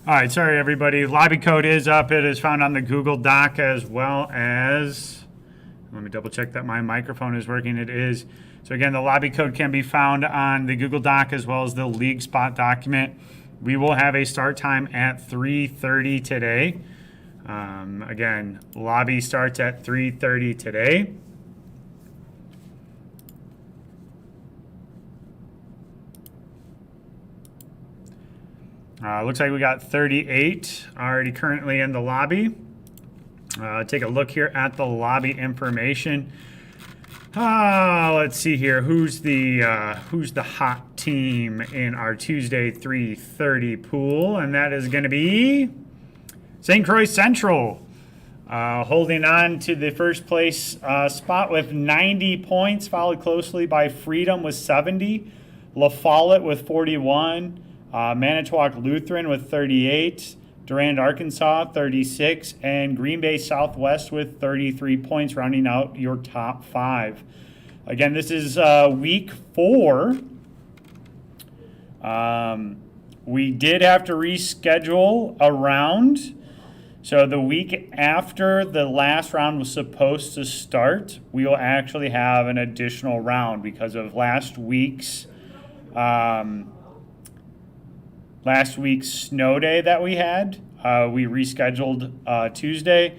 All right, sorry everybody. Lobby code is up. It is found on the Google Doc as well as, let me double check that my microphone is working. It is. So again, the lobby code can be found on the Google Doc as well as the League Spot document. We will have a start time at 3:30 today. Again, lobby starts at 3:30 today. Looks like we got 38 already currently in the lobby. Take a look here at the lobby information. Let's see here. Who's the hot team in our Tuesday 3:30 pool? And that is going to be St. Croix Central, holding on to the first place spot with 90 points, followed closely by Freedom with 70, La Follette with 41, Manitowoc Lutheran with 38, Durand, Arkansas, 36, and Green Bay Southwest with 33 points, rounding out your top five. Again, this is week 4. We did have to reschedule a round. So the week after the last round was supposed to start, we will actually have an additional round because of last week's snow day that we had. We rescheduled Tuesday.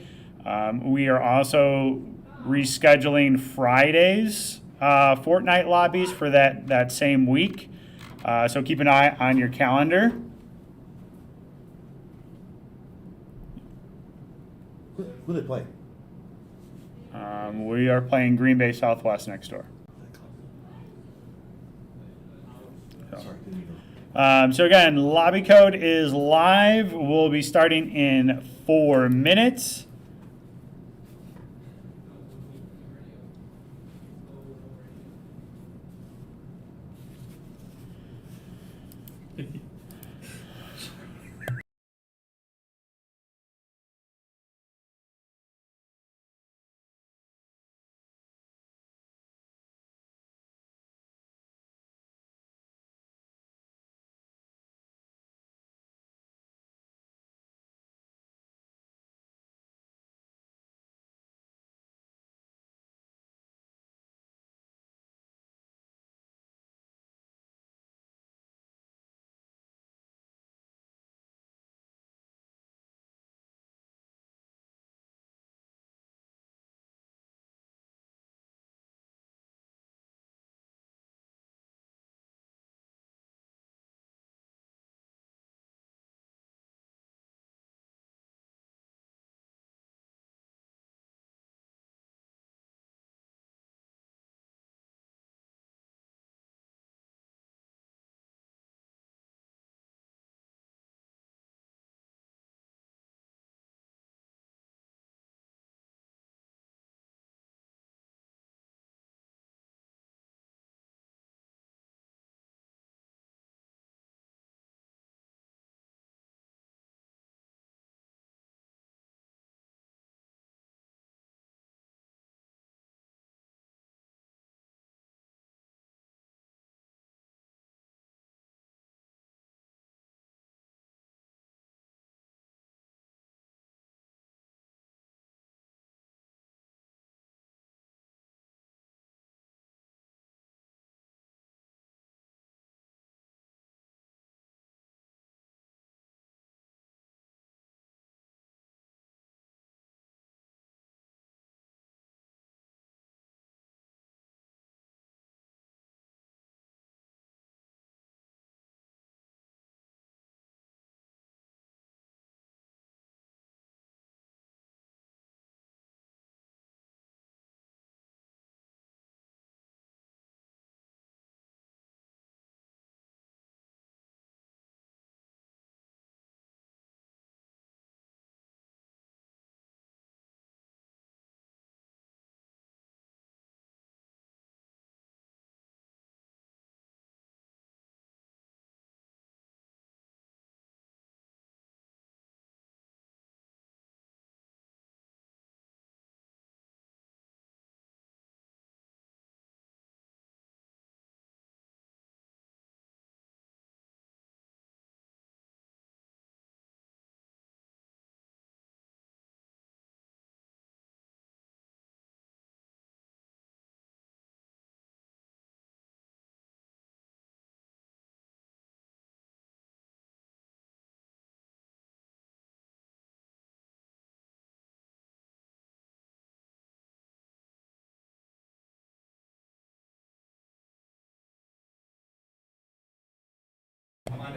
We are also rescheduling Friday's Fortnite lobbies for that same week. So keep an eye on your calendar. Who they play? We are playing Green Bay Southwest next door. So again, lobby code is live. We'll be starting in 4 minutes.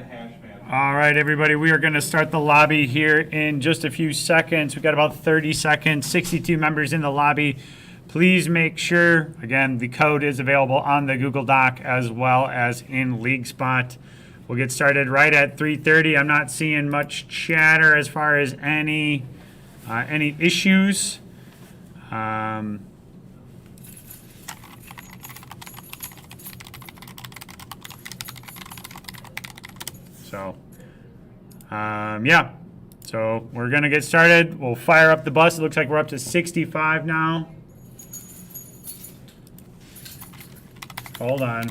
the hash man. All right, everybody, we are going to start the lobby here in just a few seconds. We've got about 30 seconds, 62 members in the lobby. Please make sure, again, the code is available on the Google Doc as well as in LeagueSpot. We'll get started right at 3:30. I'm not seeing much chatter as far as any issues. Yeah. So we're going to get started. We'll fire up the bus. It looks like we're up to 65 now. Hold on.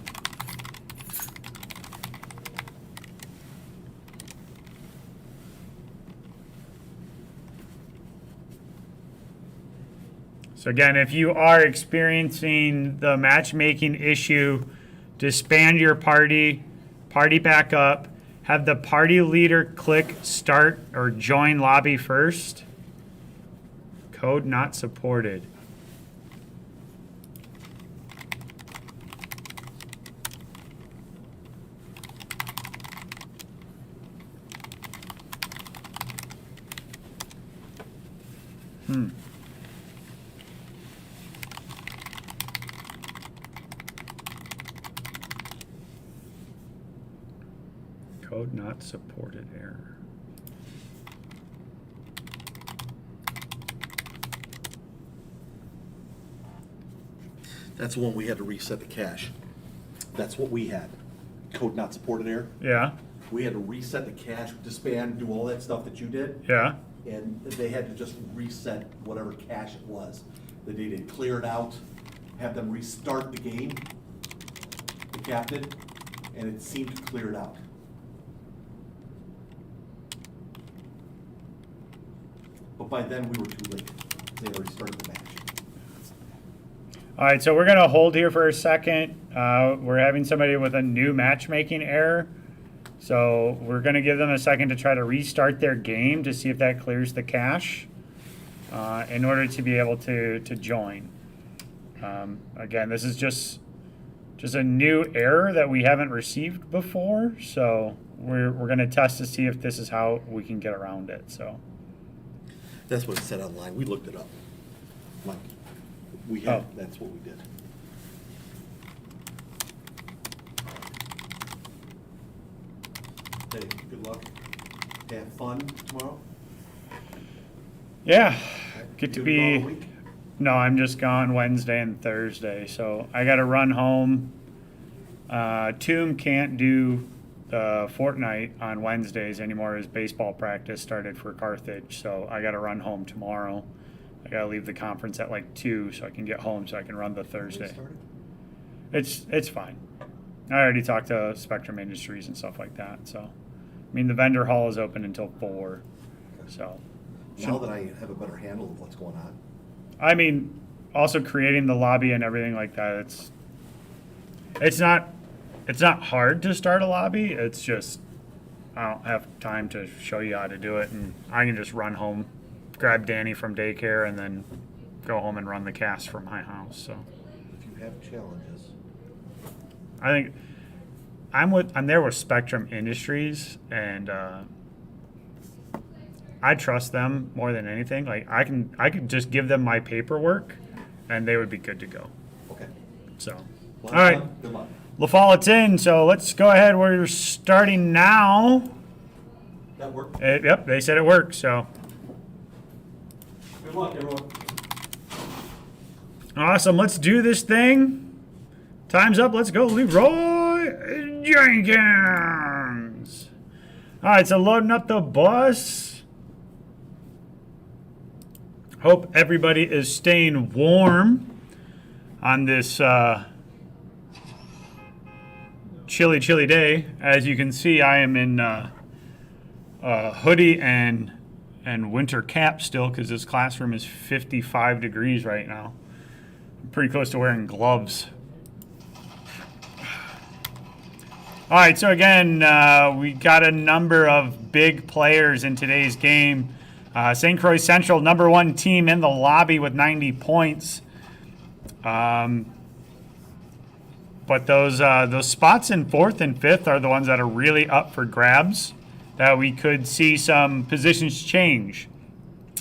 So again, if you are experiencing the matchmaking issue, disband your party back up, have the party leader click start or join lobby first. Code not supported. Code not supported error. That's the one we had to reset the cache. That's what we had. Code not supported error. Yeah, We had to reset the cache, disband, do all that stuff that you did, yeah. and they had to just reset whatever cache it was. They needed to clear it out, have them restart the game, the captain, and it seemed to clear it out. But by then, we were too late. They had already started the match. All right, so we're going to hold here for a second. We're having somebody with a new matchmaking error. So we're going to give them a second to try to restart their game to see if that clears the cache in order to be able to join. Again, this is just a new error that we haven't received before. So we're going to test to see if this is how we can get around it. So. That's what it said online. We looked it up. Like, we had, that's what we did. Hey, good luck. Have fun tomorrow. Yeah, get to You gone all be. week? No, I'm just gone Wednesday and Thursday, so I got to run home. Tomb can't do Fortnite on Wednesdays anymore. His baseball practice started for Carthage, so I got to run home tomorrow. I got to leave the conference at like 2 so I can get home so I can run the Thursday. Started? It's fine. I already talked to Spectrum Industries and stuff like that, so. I mean, the vendor hall is open until 4, so. Now that I have a better handle of what's going on. I mean, also creating the lobby and everything like that, it's not hard to start a lobby. It's just I don't have time to show you how to do it, and I can just run home, grab Danny from daycare, and then go home and run the cast from my house. So If you have challenges. I think I'm there with Spectrum Industries, and I trust them more than anything. Like I could just give them my paperwork, and they would be good to go. Okay. So, Well, all right. Good luck. LaFall, it's in, so let's go ahead. We're starting now. That worked. Yep, they said it worked, so. Good luck, everyone. Awesome, let's do this thing. Time's up, let's go, Leroy Jenkins. All right, so loading up the bus. Hope everybody is staying warm on this chilly day. As you can see, I am in hoodie and winter cap still because this classroom is 55 degrees right now. I'm pretty close to wearing gloves. All right, so again, we got a number of big players in today's game. St. Croix Central, #1 team in the lobby with 90 points. But those spots in 4th and 5th are the ones that are really up for grabs, that we could see some positions change.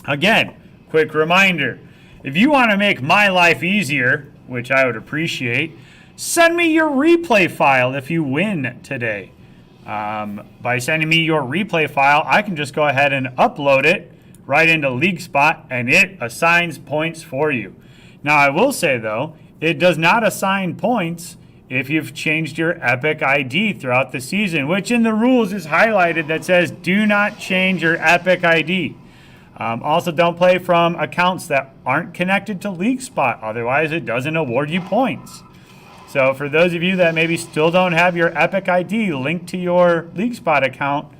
Again, quick reminder, if you want to make my life easier, which I would appreciate, send me your replay file if you win today. By sending me your replay file, I can just go ahead and upload it right into League Spot, and it assigns points for you. Now, I will say, though, it does not assign points if you've changed your Epic ID throughout the season, which in the rules is highlighted that says do not change your Epic ID. Also, don't play from accounts that aren't connected to League Spot, otherwise it doesn't award you points. So for those of you that maybe still don't have your Epic ID linked to your League Spot account,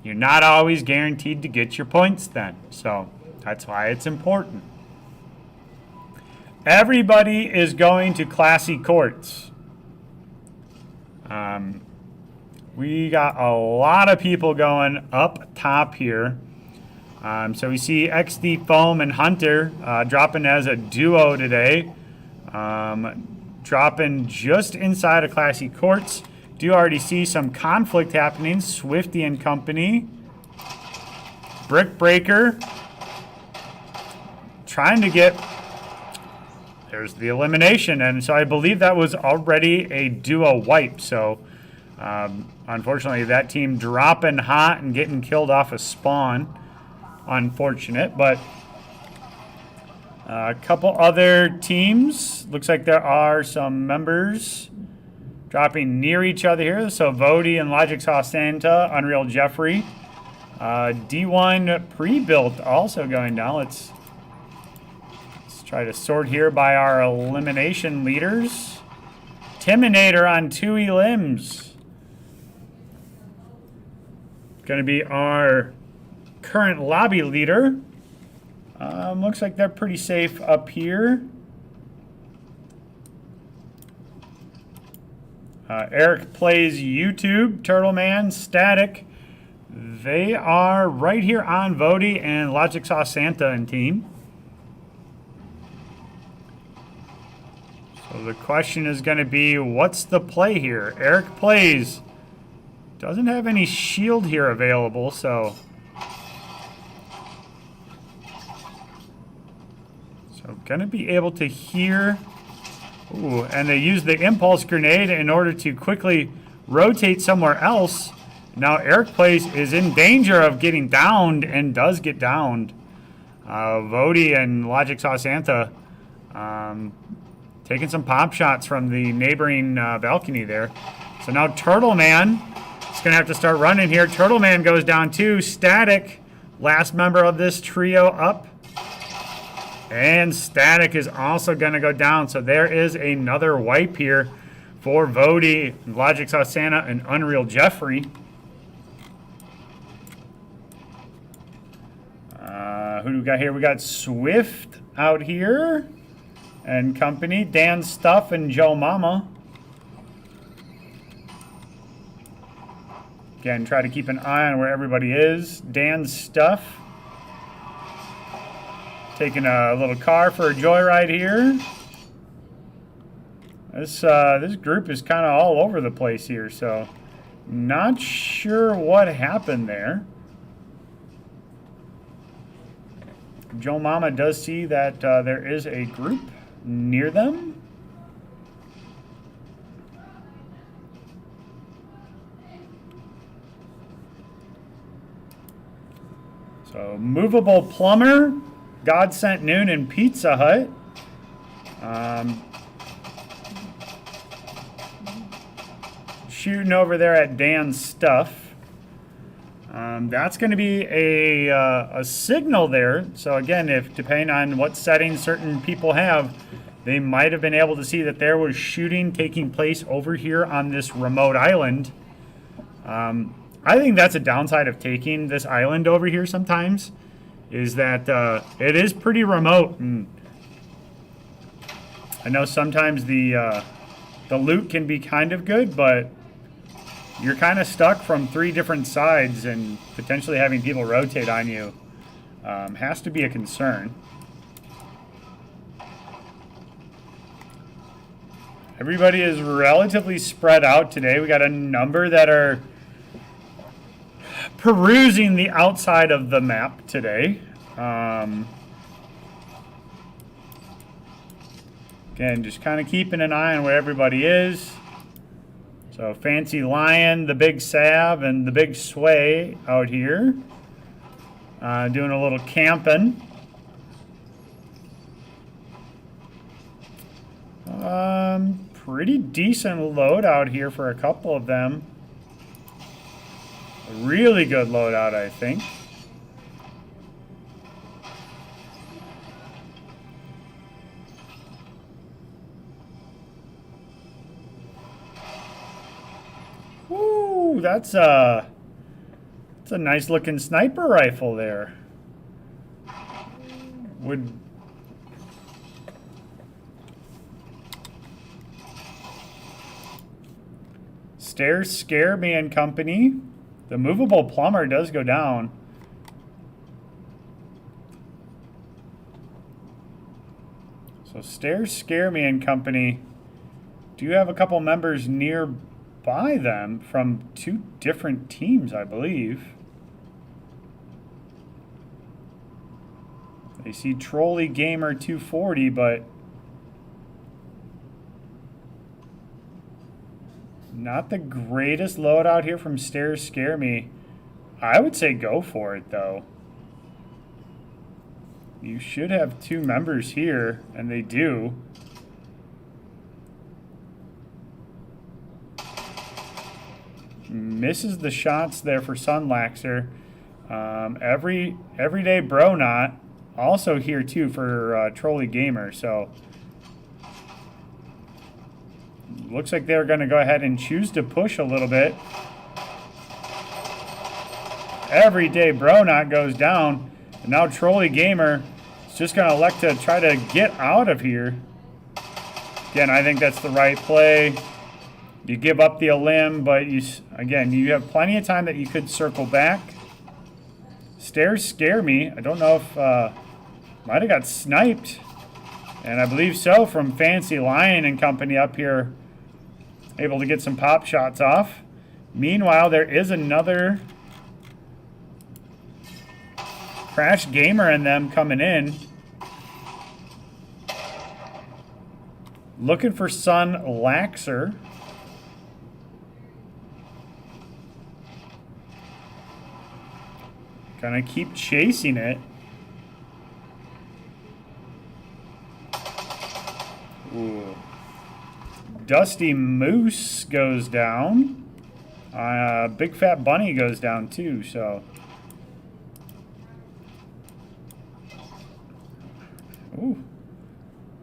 you're not always guaranteed to get your points then. So that's why it's important. Everybody is going to Classy Courts. We got a lot of people going up top here. So we see XD Foam and Hunter dropping as a duo today. Dropping just inside of Classy Courts. Do already see some conflict happening. Swifty and company. Brick Breaker. Trying to get... There's the elimination. And so I believe that was already a duo wipe. So unfortunately that team dropping hot and getting killed off a spawn. Unfortunate, but a couple other teams. Looks like there are some members dropping near each other here. So Vody and Logic Saw Santa, Unreal Jeffrey. D1 pre-built also going down. Let's try to sort here by our elimination leaders. Timinator on 2 elims. Going to be our current lobby leader. Looks like they're pretty safe up here. Eric plays YouTube, Turtle Man, Static. They are right here on Vody and Logic Saw Santa and team. So the question is going to be, what's the play here? Eric plays. Doesn't have any shield here available, so going to be able to hear. Ooh, and they use the impulse grenade in order to quickly rotate somewhere else. Now Eric Plays is in danger of getting downed and does get downed. Vody and Logic Saw Santa taking some pop shots from the neighboring balcony there. So now Turtle Man is going to have to start running here. Turtle Man goes down too. Static, last member of this trio up. And Static is also going to go down. So there is another wipe here for Vody, Logic Saw Santa, and Unreal Jeffrey. Who do we got here? We got Swift out here and company. Dan Stuff and Joe Mama. Again, try to keep an eye on where everybody is. Dan Stuff. Taking a little car for a joyride here. This group is kind of all over the place here, so not sure what happened there. Joe Mama does see that there is a group near them. So Movable Plumber, God Sent Noon, and Pizza Hut. Shooting over there at Dan's Stuff. That's going to be a signal there. So again, if depending on what settings certain people have, they might have been able to see that there was shooting taking place over here on this remote island. I think that's a downside of taking this island over here sometimes, is that it is pretty remote. And I know sometimes the loot can be kind of good, but you're kind of stuck from 3 different sides, and potentially having people rotate on you has to be a concern. Everybody is relatively spread out today. We got a number that are perusing the outside of the map today. Again, just kind of keeping an eye on where everybody is. So Fancy Lion, the Big Sav, and the Big Sway out here. Doing a little camping. Pretty decent loadout here for a couple of them. A really good loadout, I think. Woo, that's a nice looking sniper rifle there. Would Stairs Scare Me and Company. The movable plumber does go down. So Stairs Scare Me and Company do have a couple members nearby them from two different teams, I believe. They see Trolley Gamer 240, but not the greatest loadout here from Stairs Scare Me. I would say go for it, though. You should have two members here, and they do. Misses the shots there for Sunlaxer. Everyday Bro Not also here, too, for Trolley Gamer, so looks like they're going to go ahead and choose to push a little bit. Everyday Bro Not goes down. And now Trolley Gamer is just going to elect to try to get out of here. Again, I think that's the right play. You give up the limb, but you have plenty of time that you could circle back. Stairs Scare Me. I don't know if might have got sniped. And I believe so from Fancy Lion and Company up here. Able to get some pop shots off. Meanwhile, there is another Crash Gamer and them coming in. Looking for Sunlaxer. Gonna keep chasing it. Ooh. Dusty Moose goes down. Big Fat Bunny goes down too, so. Ooh.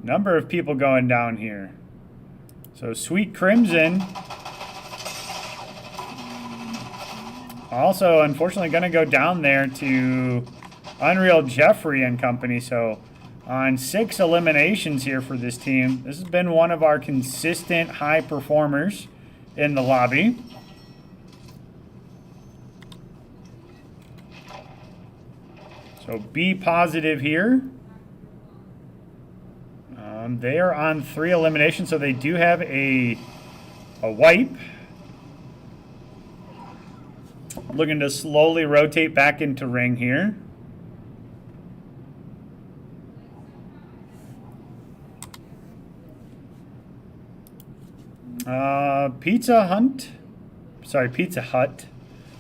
Number of people going down here. So Sweet Crimson. Also, unfortunately, going to go down there to Unreal Jeffrey and Company, so on 6 eliminations here for this team. This has been one of our consistent high performers in the lobby. So be positive here. They are on 3 eliminations, so they do have a wipe. Looking to slowly rotate back into ring here. Pizza Hut.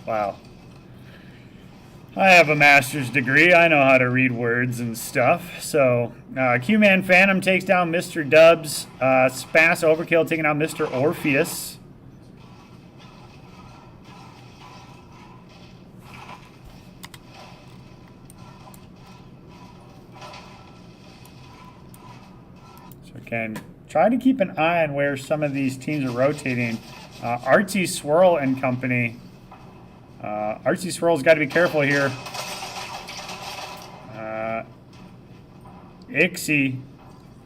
Wow. I have a master's degree. I know how to read words and stuff. So, Q-Man Phantom takes down Mr. Dubs. Spass Overkill taking out Mr. Orpheus. So, again, try to keep an eye on where some of these teams are rotating. Artsy Swirl and Company. Artsy Swirl's got to be careful here. Ixie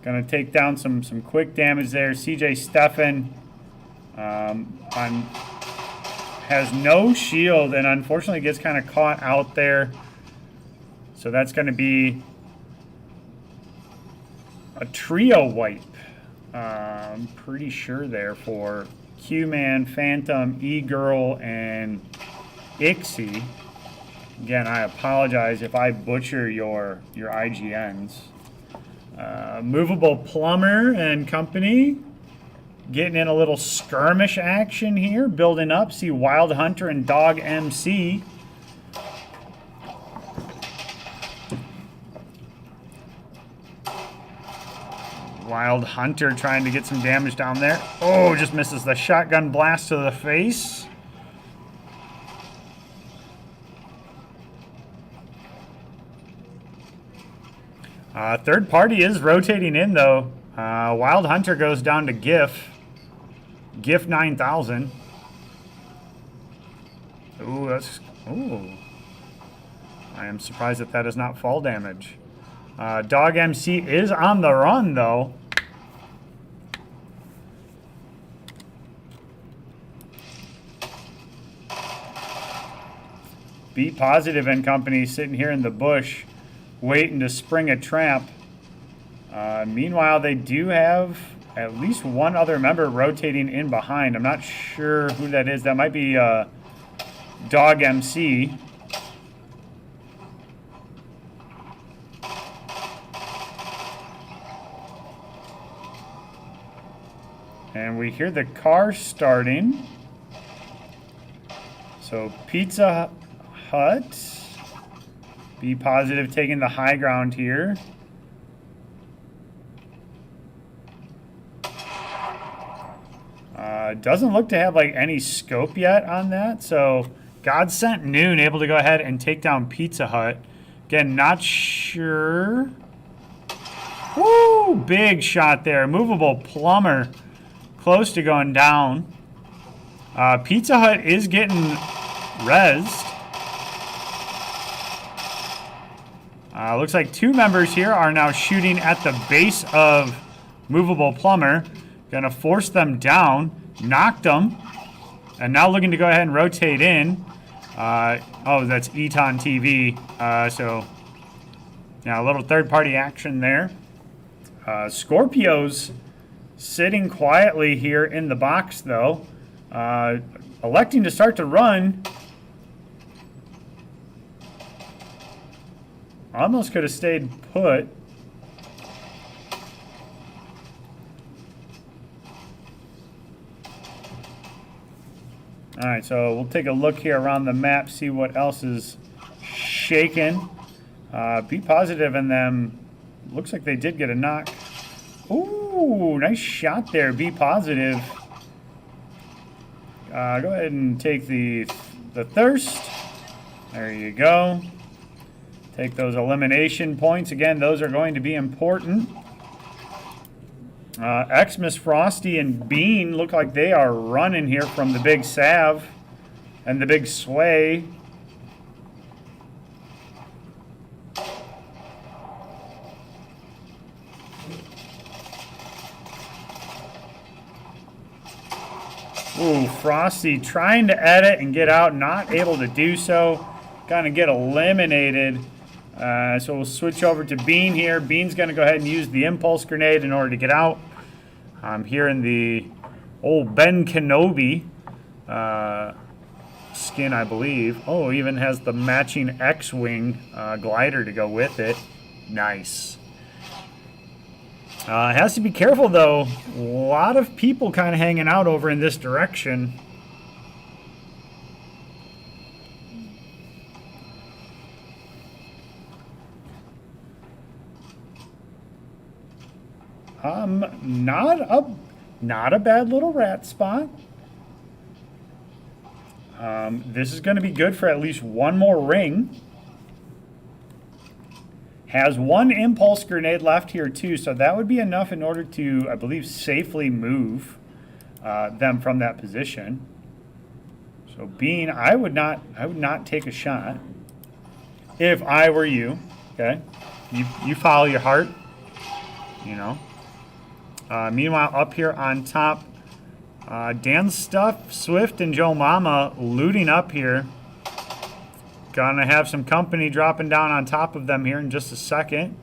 gonna take down some quick damage there. CJ Steffen has no shield and unfortunately gets kind of caught out there. So that's going to be a trio wipe. I'm pretty sure there for Q-Man, Phantom, E-Girl, and Ixie. Again, I apologize if I butcher your IGNs. Movable Plumber and Company. Getting in a little skirmish action here. Building up. See Wild Hunter and Dog MC. Wild Hunter trying to get some damage down there. Oh, just misses the shotgun blast to the face. Third party is rotating in, though. Wild Hunter goes down to GIF. GIF 9000. Ooh, that's... Ooh. I am surprised that is not fall damage. Dog MC is on the run, though. Be Positive and Company sitting here in the bush waiting to spring a trap. Meanwhile, they do have at least one other member rotating in behind. I'm not sure who that is. That might be Dog MC. And we hear the car starting. So Pizza Hut. Be Positive taking the high ground here. Doesn't look to have like any scope yet on that. So God Sent Noon able to go ahead and take down Pizza Hut. Again, not sure. Woo! Big shot there. Movable Plumber. Close to going down. Pizza Hut is getting rezzed. Looks like two members here are now shooting at the base of Movable Plumber. Gonna force them down. Knocked them. And now looking to go ahead and rotate in. Oh, that's Eton TV. So, yeah, a little third-party action there. Scorpio's sitting quietly here in the box, though. Electing to start to run. Almost could have stayed put. All right, so we'll take a look here around the map, see what else is shaking. Be Positive and them. Looks like they did get a knock. Ooh, nice shot there, Be Positive. Go ahead and take the thirst. There you go. Take those elimination points. Again, those are going to be important. Xmas, Frosty, and Bean look like they are running here from the big Sav and the big Sway. Ooh, Frosty trying to edit and get out, not able to do so. Gonna get eliminated. So we'll switch over to Bean here. Bean's gonna go ahead and use the impulse grenade in order to get out. I'm here in the old Ben Kenobi skin, I believe. Oh, even has the matching X-Wing glider to go with it. Nice. Has to be careful, though. A lot of people kind of hanging out over in this direction. Not a bad little rat spot. This is going to be good for at least one more ring. Has one impulse grenade left here too, so that would be enough in order to, I believe, safely move them from that position. So Bean, I would not take a shot if I were you. Okay, you follow your heart, you know. Meanwhile, up here on top, Dan Stuff, Swift, and Joe Mama looting up here. Gonna have some company dropping down on top of them here in just a second.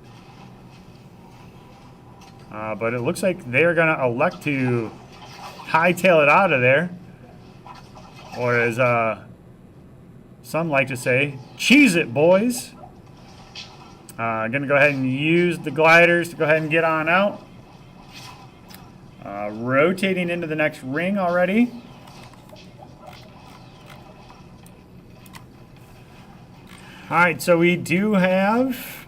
But it looks like they're going to elect to hightail it out of there. Or as some like to say, cheese it, boys. Going to go ahead and use the gliders to go ahead and get on out. Rotating into the next ring already. All right, so we do have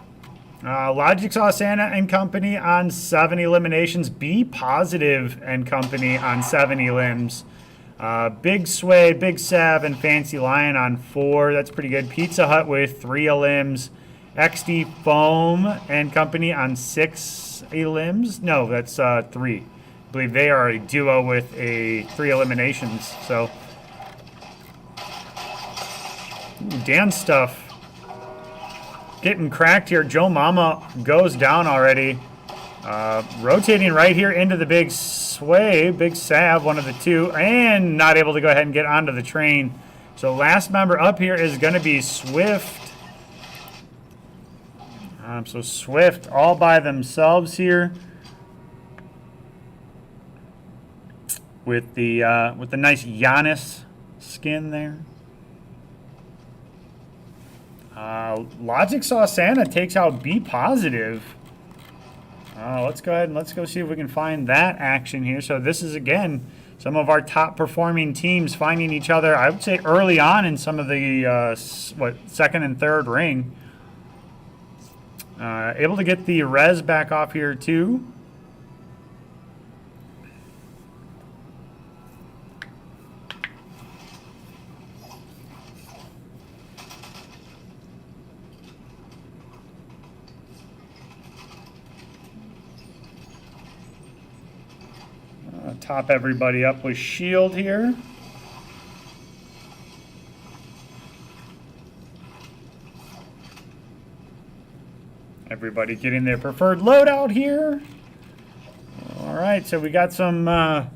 Logic Saw Santa and Company on 7 eliminations. Be Positive and Company on 7 elims. Big Sway, Big Sav, and Fancy Lion on 4. That's pretty good. Pizza Hut with 3 elims. XD Foam and Company on 6 elims. No, that's 3. I believe they are a duo with 3 eliminations. So, Dan stuff getting cracked here. Joe Mama goes down already. Rotating right here into the Big Sway, Big Sav, one of the 2, and not able to go ahead and get onto the train. So last member up here is going to be Swift. So Swift all by themselves here with the nice Giannis skin there. Logic Saw Santa takes out Be Positive. Let's go ahead and let's go see if we can find that action here. So this is, again, some of our top performing teams finding each other, I would say, early on in some of the, second and third ring. Able to get the res back off here, too. Top everybody up with shield here. Everybody getting their preferred loadout here. All right, so we got some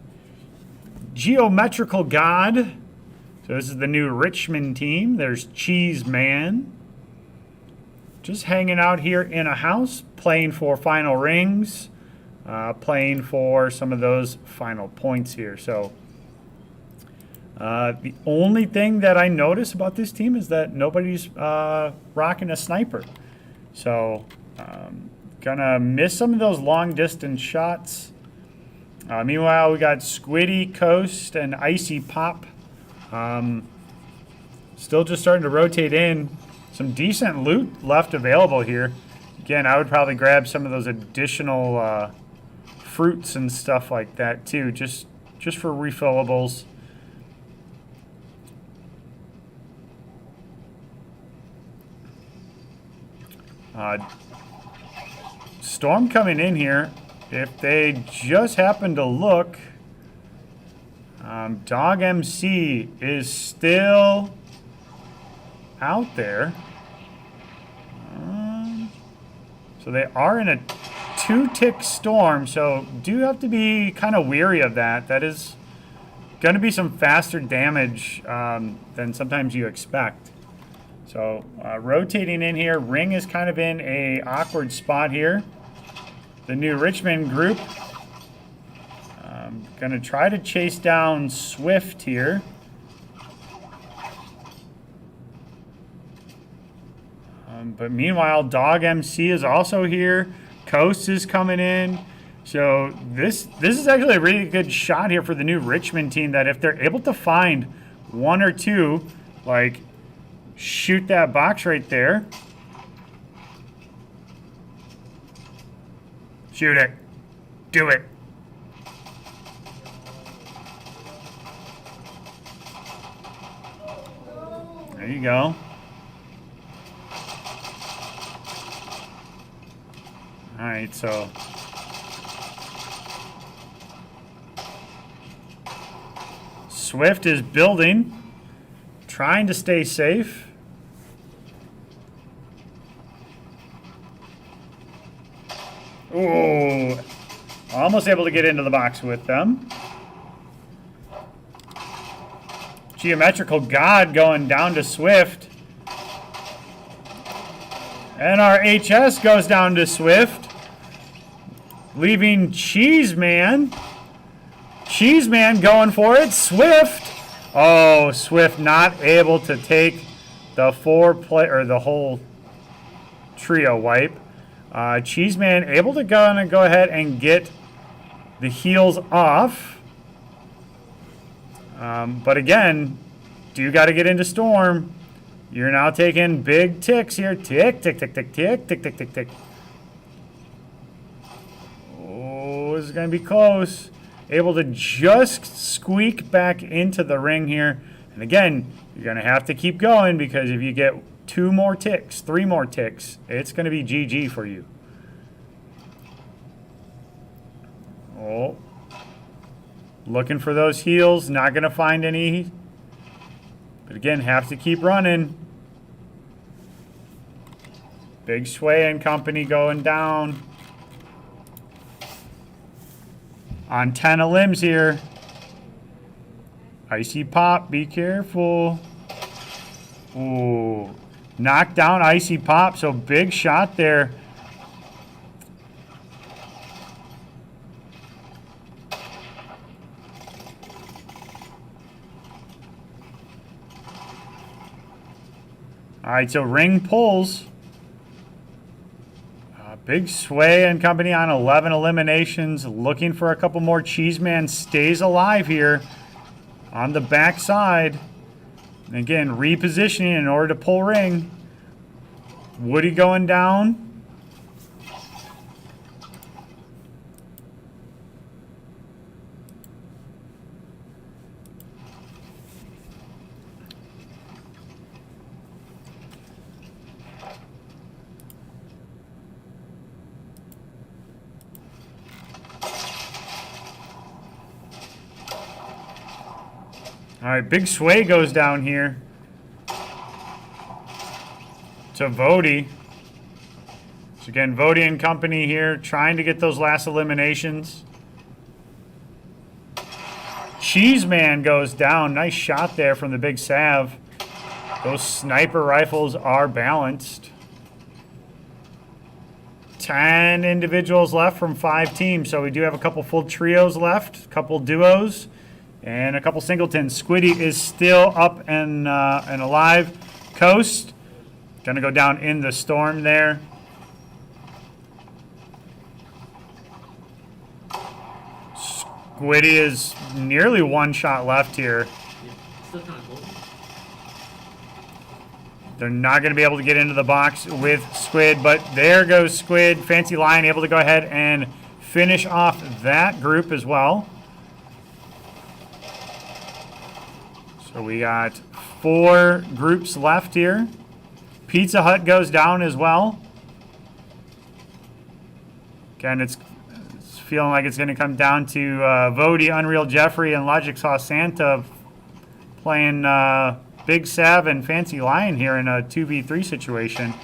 Geometrical God. So this is the new Richmond team. There's Cheese Man. Just hanging out here in a house, playing for final rings. Playing for some of those final points here. So the only thing that I notice about this team is that nobody's rocking a sniper. So gonna miss some of those long distance shots. Meanwhile, we got Squiddy, Coast, and Icy Pop. Still just starting to rotate in. Some decent loot left available here. Again, I would probably grab some of those additional fruits and stuff like that too, just for refillables. Storm coming in here. If they just happen to look, Dog MC is still out there. So they are in a 2-tick storm, so do have to be kind of weary of that. That is going to be some faster damage than sometimes you expect. So rotating in here, Ring is kind of in a awkward spot here. The new Richmond group going to try to chase down Swift here. But meanwhile, Dog MC is also here. Coast is coming in. So this is actually a really good shot here for the new Richmond team, that if they're able to find 1 or 2, like, shoot that box right there. Shoot it. Do it. There you go. All right, so Swift is building, trying to stay safe. Ooh, almost able to get into the box with them. Geometrical God going down to Swift. And our HS goes down to Swift. leaving Cheeseman. Cheeseman going for it. Swift. Oh, Swift not able to take the the whole trio wipe. Cheeseman able to go ahead and get the heels off. But again, do got to get into Storm. You're now taking big ticks here. Tick, tick, tick, tick, tick, tick, tick, tick, tick. Oh, this is going to be close. Able to just squeak back into the ring here. And again, you're going to have to keep going because if you get 2 more ticks, 3 more ticks, it's going to be GG for you. Oh. Looking for those heels. Not going to find any. But again, have to keep running. Big Sway and company going down. On 10 of limbs here. Icy Pop, be careful. Ooh. Knocked down Icy Pop, so big shot there. All right, so ring pulls. Big Sway and company on 11 eliminations. Looking for a couple more. Cheeseman stays alive here on the backside. And again, repositioning in order to pull ring. Woody going down. All right, Big Sway goes down here to Vody. So again, Vody and company here trying to get those last eliminations. Cheeseman goes down. Nice shot there from the Big Sav. Those sniper rifles are balanced. 10 individuals left from 5 teams. So we do have a couple full trios left, a couple duos. And a couple singletons. Squiddy is still up and alive. Coast. Going to go down in the Storm there. Squiddy is nearly 1 shot left here. They're not going to be able to get into the box with Squid, but there goes Squid. Fancy Lion able to go ahead and finish off that group as well. So we got 4 groups left here. Pizza Hut goes down as well. Again, it's feeling like it's going to come down to Vody, Unreal Jeffrey, and Logic Saw Santa playing Big Sav and Fancy Lion here in a 2v3 situation.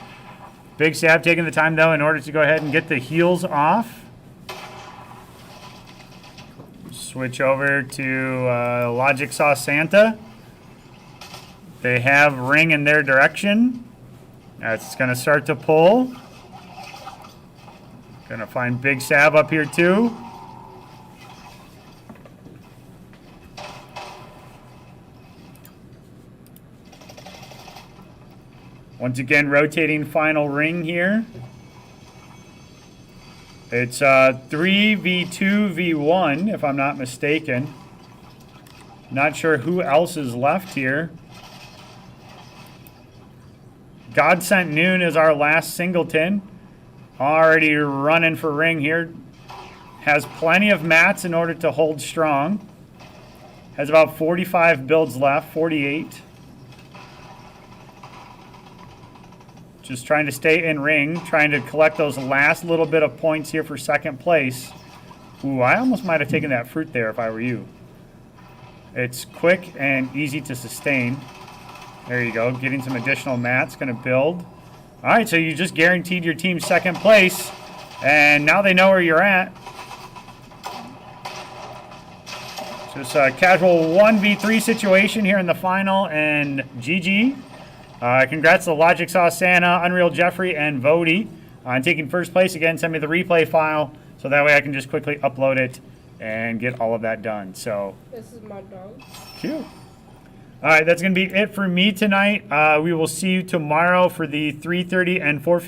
Big Sav taking the time, though, in order to go ahead and get the heels off. Switch over to Logic Saw Santa. They have ring in their direction. That's going to start to pull. Going to find Big Sav up here too. Once again, rotating final ring here. It's 3v2v1, if I'm not mistaken. Not sure who else is left here. God Sent Noon is our last singleton. Already running for ring here. Has plenty of mats in order to hold strong. Has about 45 builds left, 48. Just trying to stay in ring, trying to collect those last little bit of points here for second place. Ooh, I almost might have taken that fruit there if I were you. It's quick and easy to sustain. There you go, getting some additional mats, going to build. All right, so you just guaranteed your team second place, and now they know where you're at. So it's a casual 1v3 situation here in the final, and GG. Congrats to Logic Saw Santa, Unreal Jeffrey, and Vody on taking first place. Again, send me the replay file So that way I can just quickly upload it and get all of that done. So This is my dog. cute. All right, that's going to be it for me tonight. We will see you tomorrow for the 3:30 and 4:15